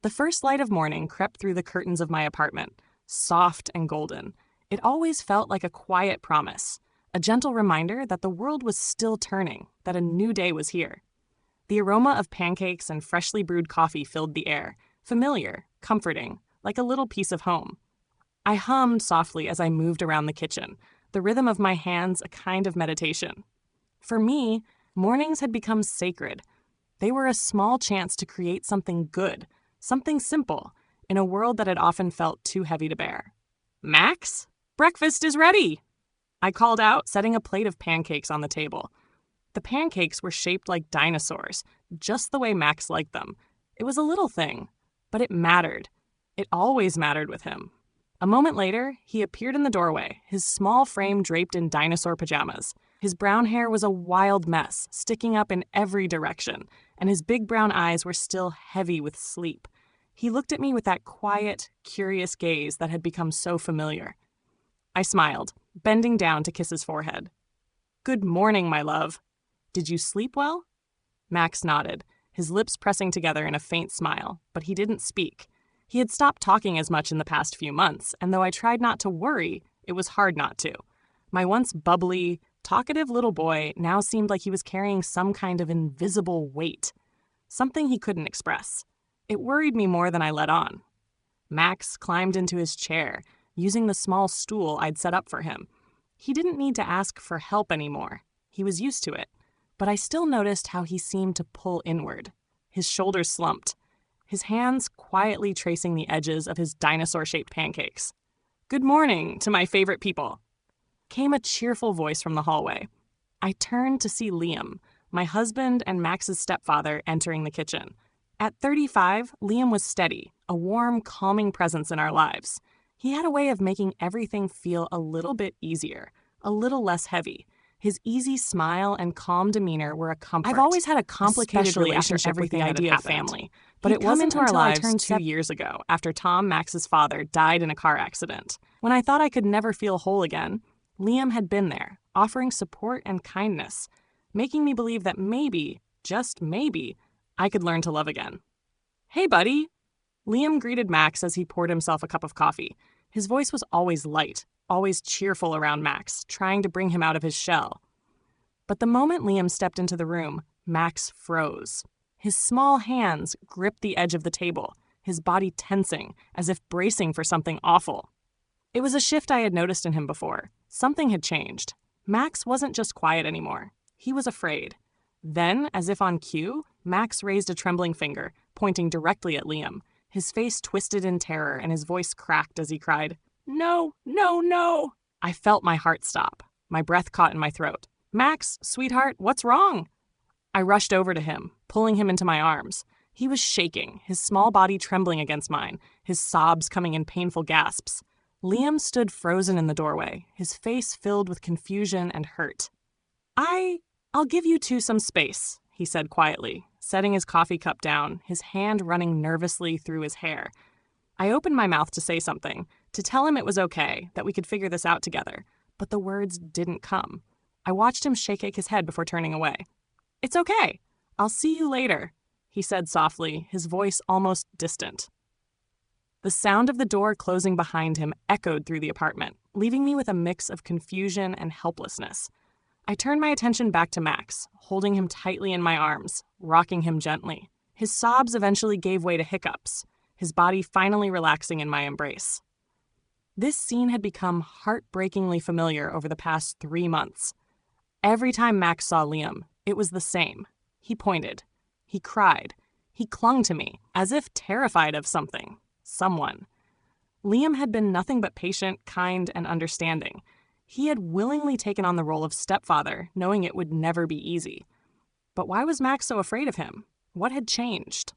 The first light of morning crept through the curtains of my apartment, soft and golden. It always felt like a quiet promise, a gentle reminder that the world was still turning, that a new day was here. The aroma of pancakes and freshly brewed coffee filled the air, familiar, comforting, like a little piece of home. I hummed softly as I moved around the kitchen, the rhythm of my hands a kind of meditation. For me, mornings had become sacred. They were a small chance to create something good, something simple, in a world that had often felt too heavy to bear. "Max, breakfast is ready!" I called out, setting a plate of pancakes on the table. The pancakes were shaped like dinosaurs, just the way Max liked them. It was a little thing, but it mattered. It always mattered with him. A moment later, he appeared in the doorway, his small frame draped in dinosaur pajamas. His brown hair was a wild mess, sticking up in every direction, and his big brown eyes were still heavy with sleep. He looked at me with that quiet, curious gaze that had become so familiar. I smiled, bending down to kiss his forehead. "Good morning, my love. Did you sleep well?" Max nodded, his lips pressing together in a faint smile, but he didn't speak. He had stopped talking as much in the past few months, and though I tried not to worry, it was hard not to. My once bubbly, talkative little boy now seemed like he was carrying some kind of invisible weight, something he couldn't express. It worried me more than I let on. Max climbed into his chair, using the small stool I'd set up for him. He didn't need to ask for help anymore. He was used to it. But I still noticed how he seemed to pull inward. His shoulders slumped, his hands quietly tracing the edges of his dinosaur-shaped pancakes. "Good morning to my favorite people," came a cheerful voice from the hallway. I turned to see Liam, my husband and Max's stepfather, entering the kitchen. At 35, Liam was steady, a warm, calming presence in our lives. He had a way of making everything feel a little bit easier, a little less heavy. His easy smile and calm demeanor were a comfort. I've always had a complicated relationship with the idea of family, but it wasn't until I turned 2 years ago, after Tom, Max's father, died in a car accident. When I thought I could never feel whole again, Liam had been there, offering support and kindness, making me believe that maybe, just maybe, I could learn to love again. "Hey, buddy!" Liam greeted Max as he poured himself a cup of coffee. His voice was always light, always cheerful around Max, trying to bring him out of his shell. But the moment Liam stepped into the room, Max froze. His small hands gripped the edge of the table, his body tensing, as if bracing for something awful. It was a shift I had noticed in him before. Something had changed. Max wasn't just quiet anymore. He was afraid. Then, as if on cue, Max raised a trembling finger, pointing directly at Liam. His face twisted in terror and his voice cracked as he cried, "No, no, no!" I felt my heart stop. My breath caught in my throat. "Max, sweetheart, what's wrong?" I rushed over to him, pulling him into my arms. He was shaking, his small body trembling against mine, his sobs coming in painful gasps. Liam stood frozen in the doorway, his face filled with confusion and hurt. I'll give you two some space," he said quietly, setting his coffee cup down, his hand running nervously through his hair. I opened my mouth to say something, to tell him it was okay, that we could figure this out together, but the words didn't come. I watched him shake his head before turning away. "It's okay. I'll see you later," he said softly, his voice almost distant. The sound of the door closing behind him echoed through the apartment, leaving me with a mix of confusion and helplessness. I turned my attention back to Max, holding him tightly in my arms, rocking him gently. His sobs eventually gave way to hiccups, his body finally relaxing in my embrace. This scene had become heartbreakingly familiar over the past 3 months. Every time Max saw Liam, it was the same. He pointed. He cried. He clung to me, as if terrified of something, someone. Liam had been nothing but patient, kind, and understanding. He had willingly taken on the role of stepfather, knowing it would never be easy. But why was Max so afraid of him? What had changed?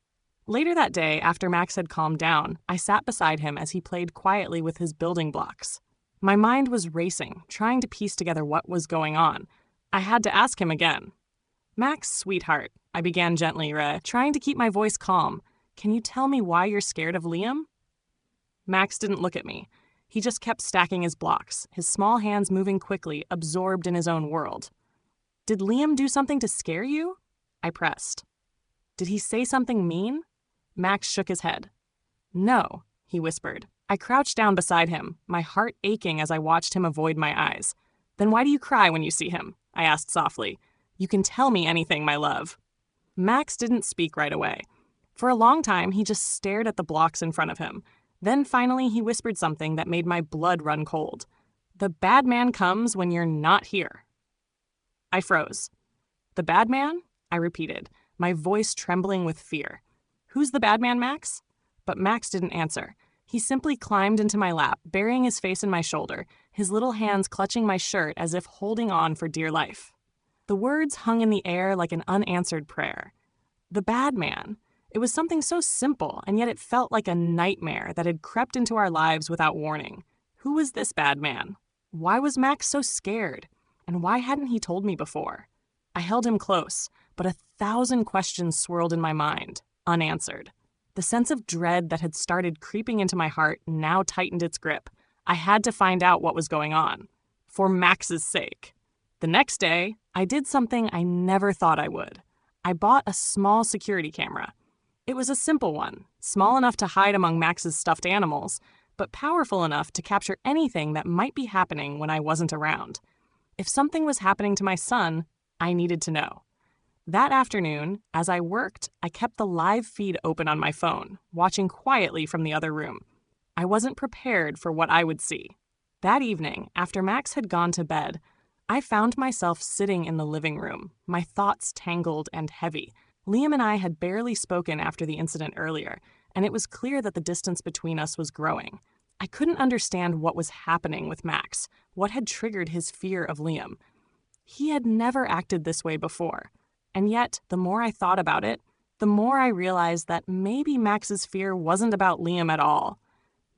Later that day, after Max had calmed down, I sat beside him as he played quietly with his building blocks. My mind was racing, trying to piece together what was going on. I had to ask him again. "Max, sweetheart," I began gently, trying to keep my voice calm. "Can you tell me why you're scared of Liam?" Max didn't look at me. He just kept stacking his blocks, his small hands moving quickly, absorbed in his own world. "Did Liam do something to scare you?" I pressed. "Did he say something mean?" Max shook his head. No, he whispered. I crouched down beside him, my heart aching as I watched him avoid my eyes. Then why do you cry when you see him? I asked softly. You can tell me anything, my love. Max didn't speak right away. For a long time, he just stared at the blocks in front of him. Then finally, he whispered something that made my blood run cold. The bad man comes when you're not here. I froze. The bad man? I repeated, my voice trembling with fear. Who's the bad man, Max? But Max didn't answer. He simply climbed into my lap, burying his face in my shoulder, his little hands clutching my shirt as if holding on for dear life. The words hung in the air like an unanswered prayer. The bad man. It was something so simple, and yet it felt like a nightmare that had crept into our lives without warning. Who was this bad man? Why was Max so scared? And why hadn't he told me before? I held him close, but 1,000 questions swirled in my mind, unanswered. The sense of dread that had started creeping into my heart now tightened its grip. I had to find out what was going on. For Max's sake. The next day, I did something I never thought I would. I bought a small security camera. It was a simple one, small enough to hide among Max's stuffed animals, but powerful enough to capture anything that might be happening when I wasn't around. If something was happening to my son, I needed to know. That afternoon, as I worked, I kept the live feed open on my phone, watching quietly from the other room. I wasn't prepared for what I would see. That evening, after Max had gone to bed, I found myself sitting in the living room, my thoughts tangled and heavy. Liam and I had barely spoken after the incident earlier, and it was clear that the distance between us was growing. I couldn't understand what was happening with Max, what had triggered his fear of Liam. He had never acted this way before, and yet, the more I thought about it, the more I realized that maybe Max's fear wasn't about Liam at all.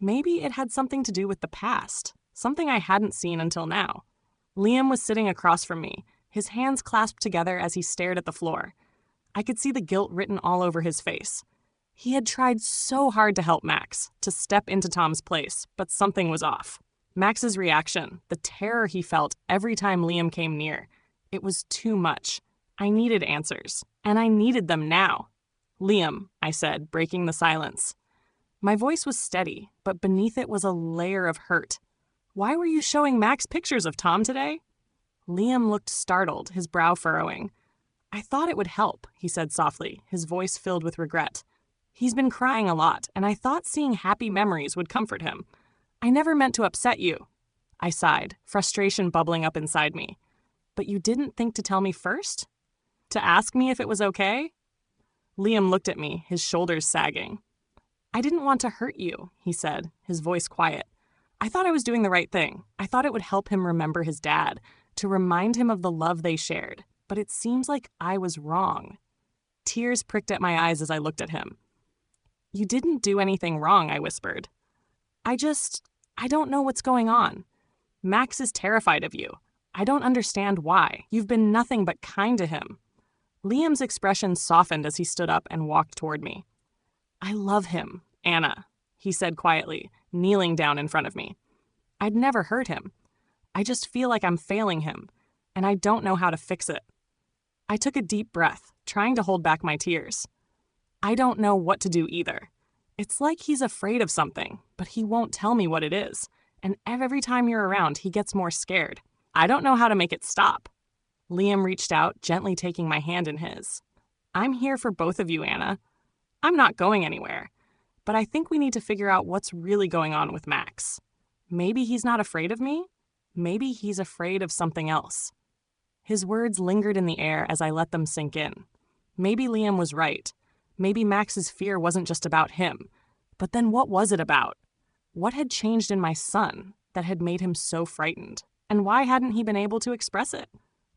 Maybe it had something to do with the past, something I hadn't seen until now. Liam was sitting across from me, his hands clasped together as he stared at the floor. I could see the guilt written all over his face. He had tried so hard to help Max, to step into Tom's place, but something was off. Max's reaction, the terror he felt every time Liam came near, it was too much. I needed answers, and I needed them now. Liam, I said, breaking the silence. My voice was steady, but beneath it was a layer of hurt. Why were you showing Max pictures of Tom today? Liam looked startled, his brow furrowing. I thought it would help, he said softly, his voice filled with regret. He's been crying a lot, and I thought seeing happy memories would comfort him. I never meant to upset you. I sighed, frustration bubbling up inside me. But you didn't think to tell me first? To ask me if it was okay? Liam looked at me, his shoulders sagging. I didn't want to hurt you, he said, his voice quiet. I thought I was doing the right thing. I thought it would help him remember his dad, to remind him of the love they shared. But it seems like I was wrong. Tears pricked at my eyes as I looked at him. You didn't do anything wrong, I whispered. I don't know what's going on. Max is terrified of you. I don't understand why. You've been nothing but kind to him. Liam's expression softened as he stood up and walked toward me. I love him, Anna, he said quietly, kneeling down in front of me. I'd never hurt him. I just feel like I'm failing him, and I don't know how to fix it. I took a deep breath, trying to hold back my tears. I don't know what to do either. It's like he's afraid of something, but he won't tell me what it is, and every time you're around, he gets more scared. I don't know how to make it stop. Liam reached out, gently taking my hand in his. I'm here for both of you, Anna. I'm not going anywhere, but I think we need to figure out what's really going on with Max. Maybe he's not afraid of me. Maybe he's afraid of something else. His words lingered in the air as I let them sink in. Maybe Liam was right. Maybe Max's fear wasn't just about him. But then what was it about? What had changed in my son that had made him so frightened? And why hadn't he been able to express it?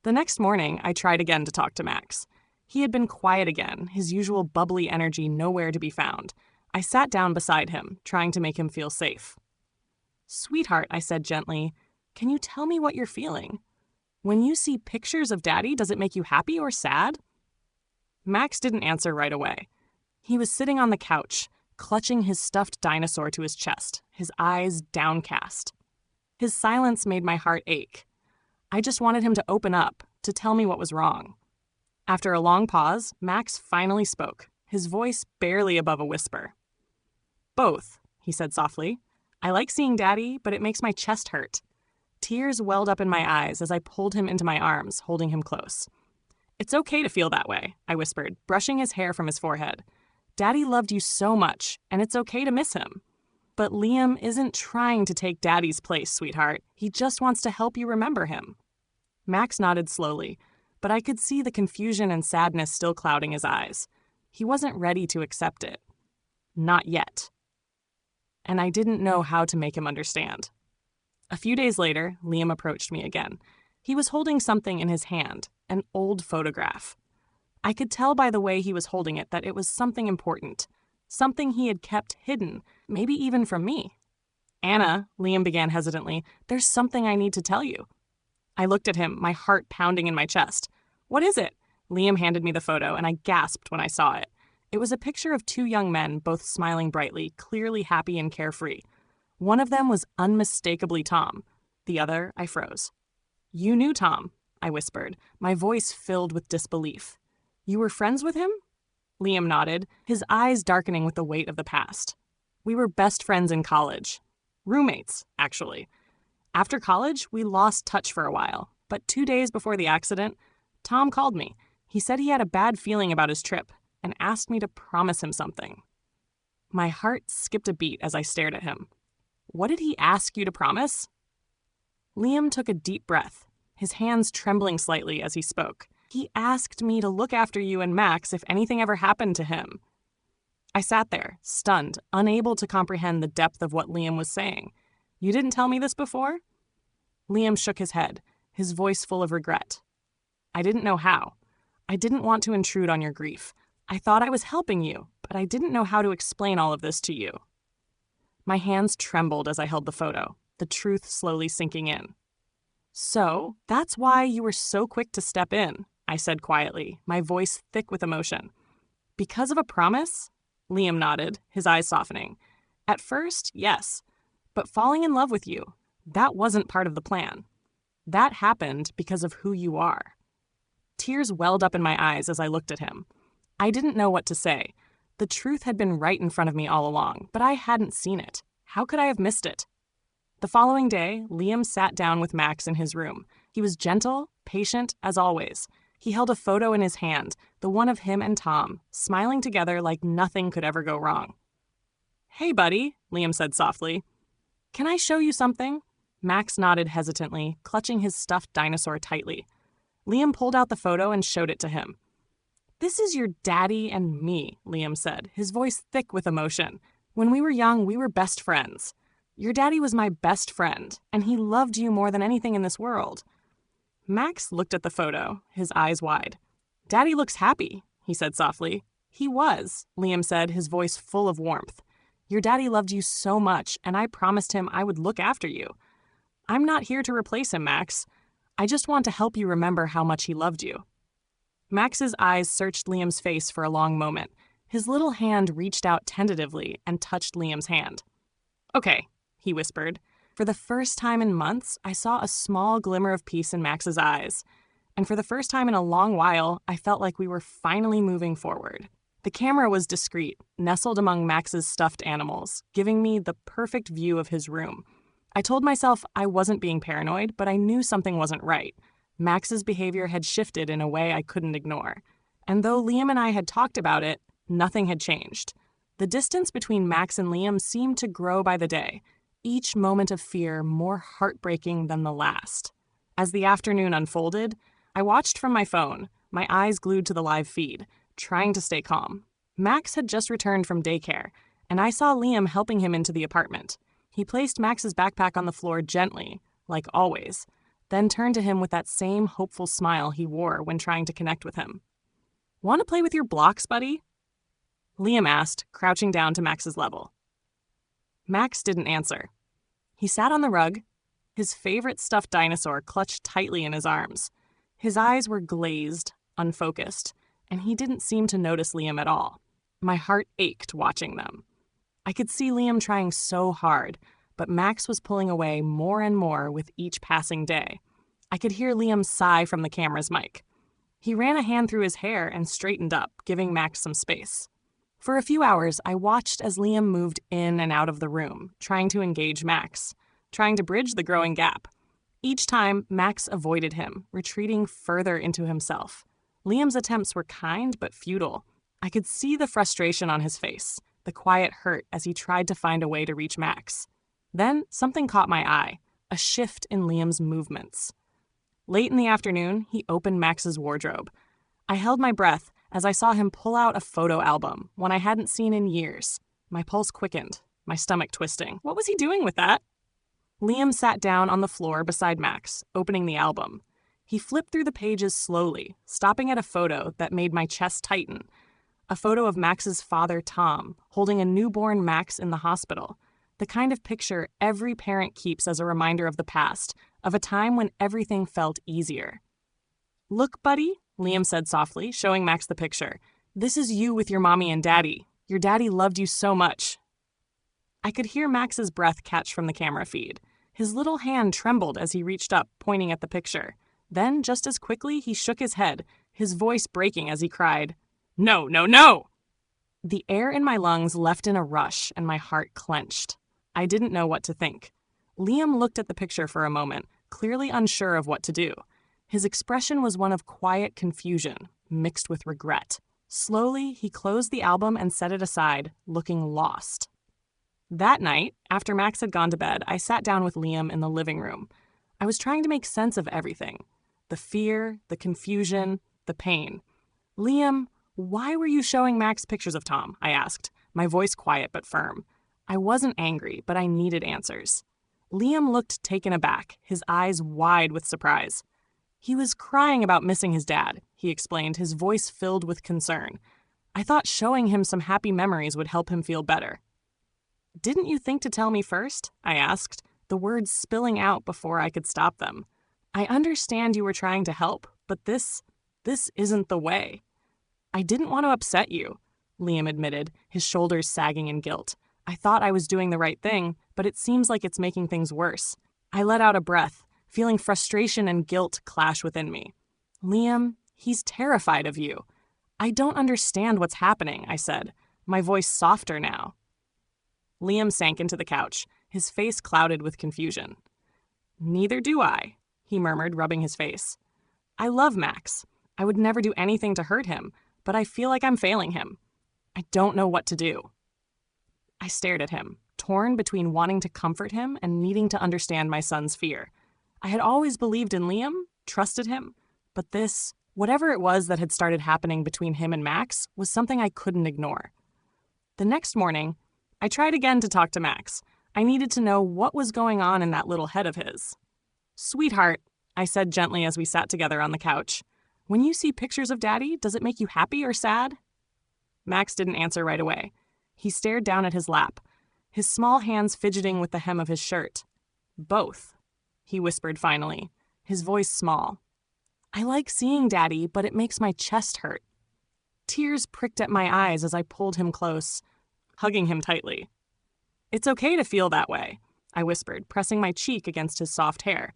The next morning, I tried again to talk to Max. He had been quiet again, his usual bubbly energy nowhere to be found. I sat down beside him, trying to make him feel safe. Sweetheart, I said gently, can you tell me what you're feeling? When you see pictures of Daddy, does it make you happy or sad? Max didn't answer right away. He was sitting on the couch, clutching his stuffed dinosaur to his chest, his eyes downcast. His silence made my heart ache. I just wanted him to open up, to tell me what was wrong. After a long pause, Max finally spoke, his voice barely above a whisper. Both, he said softly. I like seeing Daddy, but it makes my chest hurt. Tears welled up in my eyes as I pulled him into my arms, holding him close. It's okay to feel that way, I whispered, brushing his hair from his forehead. Daddy loved you so much, and it's okay to miss him. But Liam isn't trying to take Daddy's place, sweetheart. He just wants to help you remember him. Max nodded slowly, but I could see the confusion and sadness still clouding his eyes. He wasn't ready to accept it. Not yet. And I didn't know how to make him understand. A few days later, Liam approached me again. He was holding something in his hand, an old photograph. I could tell by the way he was holding it that it was something important, something he had kept hidden, maybe even from me. Anna, Liam began hesitantly, there's something I need to tell you. I looked at him, my heart pounding in my chest. What is it? Liam handed me the photo, and I gasped when I saw it. It was a picture of two young men, both smiling brightly, clearly happy and carefree. One of them was unmistakably Tom. The other, I froze. You knew Tom, I whispered, my voice filled with disbelief. You were friends with him? Liam nodded, his eyes darkening with the weight of the past. We were best friends in college. Roommates, actually. After college, we lost touch for a while, but 2 days before the accident, Tom called me. He said he had a bad feeling about his trip and asked me to promise him something. My heart skipped a beat as I stared at him. What did he ask you to promise? Liam took a deep breath, his hands trembling slightly as he spoke. He asked me to look after you and Max if anything ever happened to him. I sat there, stunned, unable to comprehend the depth of what Liam was saying. You didn't tell me this before? Liam shook his head, his voice full of regret. I didn't know how. I didn't want to intrude on your grief. I thought I was helping you, but I didn't know how to explain all of this to you. My hands trembled as I held the photo, the truth slowly sinking in. So, that's why you were so quick to step in, I said quietly, my voice thick with emotion. Because of a promise? Liam nodded, his eyes softening. At first, yes. But falling in love with you, that wasn't part of the plan. That happened because of who you are. Tears welled up in my eyes as I looked at him. I didn't know what to say. The truth had been right in front of me all along, but I hadn't seen it. How could I have missed it? The following day, Liam sat down with Max in his room. He was gentle, patient, as always. He held a photo in his hand, the one of him and Tom, smiling together like nothing could ever go wrong. Hey, buddy, Liam said softly. Can I show you something? Max nodded hesitantly, clutching his stuffed dinosaur tightly. Liam pulled out the photo and showed it to him. This is your daddy and me, Liam said, his voice thick with emotion. When we were young, we were best friends. Your daddy was my best friend, and he loved you more than anything in this world. Max looked at the photo, his eyes wide. Daddy looks happy, he said softly. He was, Liam said, his voice full of warmth. Your daddy loved you so much, and I promised him I would look after you. I'm not here to replace him, Max. I just want to help you remember how much he loved you. Max's eyes searched Liam's face for a long moment. His little hand reached out tentatively and touched Liam's hand. Okay, he whispered. For the first time in months, I saw a small glimmer of peace in Max's eyes. And for the first time in a long while, I felt like we were finally moving forward. The camera was discreet, nestled among Max's stuffed animals, giving me the perfect view of his room. I told myself I wasn't being paranoid, but I knew something wasn't right. Max's behavior had shifted in a way I couldn't ignore. And though Liam and I had talked about it, nothing had changed. The distance between Max and Liam seemed to grow by the day, each moment of fear more heartbreaking than the last. As the afternoon unfolded, I watched from my phone, my eyes glued to the live feed, trying to stay calm. Max had just returned from daycare, and I saw Liam helping him into the apartment. He placed Max's backpack on the floor gently, like always, then turned to him with that same hopeful smile he wore when trying to connect with him. Want to play with your blocks, buddy? Liam asked, crouching down to Max's level. Max didn't answer. He sat on the rug, his favorite stuffed dinosaur clutched tightly in his arms. His eyes were glazed, unfocused, and he didn't seem to notice Liam at all. My heart ached watching them. I could see Liam trying so hard, but Max was pulling away more and more with each passing day. I could hear Liam sigh from the camera's mic. He ran a hand through his hair and straightened up, giving Max some space. For a few hours, I watched as Liam moved in and out of the room, trying to engage Max, trying to bridge the growing gap. Each time, Max avoided him, retreating further into himself. Liam's attempts were kind but futile. I could see the frustration on his face, the quiet hurt as he tried to find a way to reach Max. Then, something caught my eye, a shift in Liam's movements. Late in the afternoon, he opened Max's wardrobe. I held my breath as I saw him pull out a photo album, one I hadn't seen in years. My pulse quickened, my stomach twisting. What was he doing with that? Liam sat down on the floor beside Max, opening the album. He flipped through the pages slowly, stopping at a photo that made my chest tighten. A photo of Max's father, Tom, holding a newborn Max in the hospital. The kind of picture every parent keeps as a reminder of the past, of a time when everything felt easier. "Look, buddy," Liam said softly, showing Max the picture. "This is you with your mommy and daddy. Your daddy loved you so much." I could hear Max's breath catch from the camera feed. His little hand trembled as he reached up, pointing at the picture. Then, just as quickly, he shook his head, his voice breaking as he cried, "No, no, no!" The air in my lungs left in a rush, and my heart clenched. I didn't know what to think. Liam looked at the picture for a moment, clearly unsure of what to do. His expression was one of quiet confusion, mixed with regret. Slowly, he closed the album and set it aside, looking lost. That night, after Max had gone to bed, I sat down with Liam in the living room. I was trying to make sense of everything. The fear, the confusion, the pain. "Liam, why were you showing Max pictures of Tom?" I asked, my voice quiet but firm. I wasn't angry, but I needed answers. Liam looked taken aback, his eyes wide with surprise. "He was crying about missing his dad," he explained, his voice filled with concern. "I thought showing him some happy memories would help him feel better." "Didn't you think to tell me first?" I asked, the words spilling out before I could stop them. "I understand you were trying to help, but this isn't the way." "I didn't want to upset you," Liam admitted, his shoulders sagging in guilt. "I thought I was doing the right thing, but it seems like it's making things worse." I let out a breath, feeling frustration and guilt clash within me. "Liam, he's terrified of you." "I don't understand what's happening," I said, my voice softer now. Liam sank into the couch, his face clouded with confusion. "Neither do I," he murmured, rubbing his face. "I love Max. I would never do anything to hurt him, but I feel like I'm failing him. I don't know what to do." I stared at him, torn between wanting to comfort him and needing to understand my son's fear. I had always believed in Liam, trusted him, but this, whatever it was that had started happening between him and Max, was something I couldn't ignore. The next morning, I tried again to talk to Max. I needed to know what was going on in that little head of his. "Sweetheart," I said gently as we sat together on the couch, "when you see pictures of Daddy, does it make you happy or sad?" Max didn't answer right away. He stared down at his lap, his small hands fidgeting with the hem of his shirt. "Both," he whispered finally, his voice small. "I like seeing Daddy, but it makes my chest hurt." Tears pricked at my eyes as I pulled him close, hugging him tightly. "It's okay to feel that way," I whispered, pressing my cheek against his soft hair.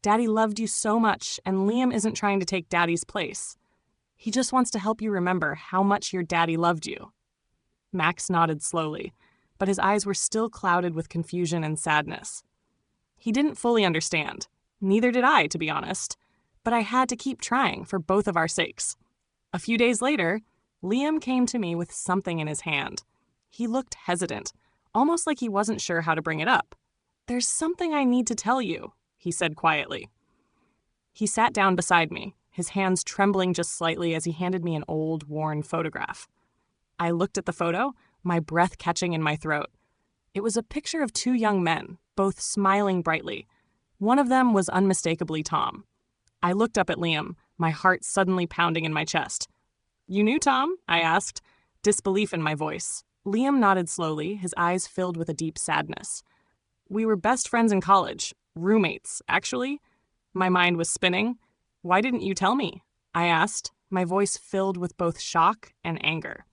"Daddy loved you so much, and Liam isn't trying to take Daddy's place. He just wants to help you remember how much your daddy loved you." Max nodded slowly, but his eyes were still clouded with confusion and sadness. He didn't fully understand. Neither did I, to be honest. But I had to keep trying for both of our sakes. A few days later, Liam came to me with something in his hand. He looked hesitant, almost like he wasn't sure how to bring it up. "There's something I need to tell you," he said quietly. He sat down beside me, his hands trembling just slightly as he handed me an old, worn photograph. I looked at the photo, my breath catching in my throat. It was a picture of two young men, both smiling brightly. One of them was unmistakably Tom. I looked up at Liam, my heart suddenly pounding in my chest. "You knew Tom?" I asked, disbelief in my voice. Liam nodded slowly, his eyes filled with a deep sadness. "We were best friends in college. Roommates, actually." My mind was spinning. "Why didn't you tell me?" I asked, my voice filled with both shock and anger.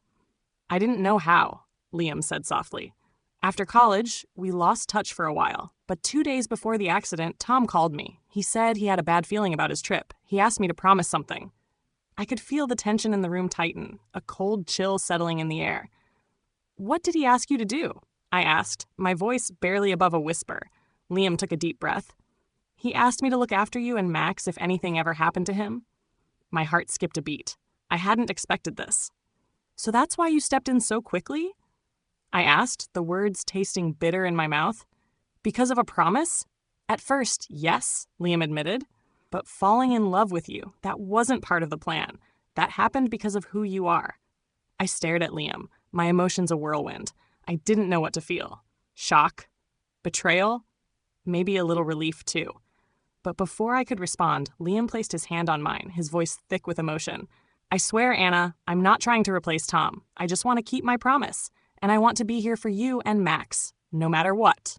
"I didn't know how," Liam said softly. "After college, we lost touch for a while, but 2 days before the accident, Tom called me. He said he had a bad feeling about his trip. He asked me to promise something." I could feel the tension in the room tighten, a cold chill settling in the air. "What did he ask you to do?" I asked, my voice barely above a whisper. Liam took a deep breath. "He asked me to look after you and Max if anything ever happened to him." My heart skipped a beat. I hadn't expected this. "So that's why you stepped in so quickly?" I asked, the words tasting bitter in my mouth. "Because of a promise?" "At first, yes," Liam admitted. "But falling in love with you, that wasn't part of the plan. That happened because of who you are." I stared at Liam, my emotions a whirlwind. I didn't know what to feel. Shock? Betrayal? Maybe a little relief, too. But before I could respond, Liam placed his hand on mine, his voice thick with emotion. "I swear, Anna, I'm not trying to replace Tom. I just want to keep my promise. And I want to be here for you and Max, no matter what."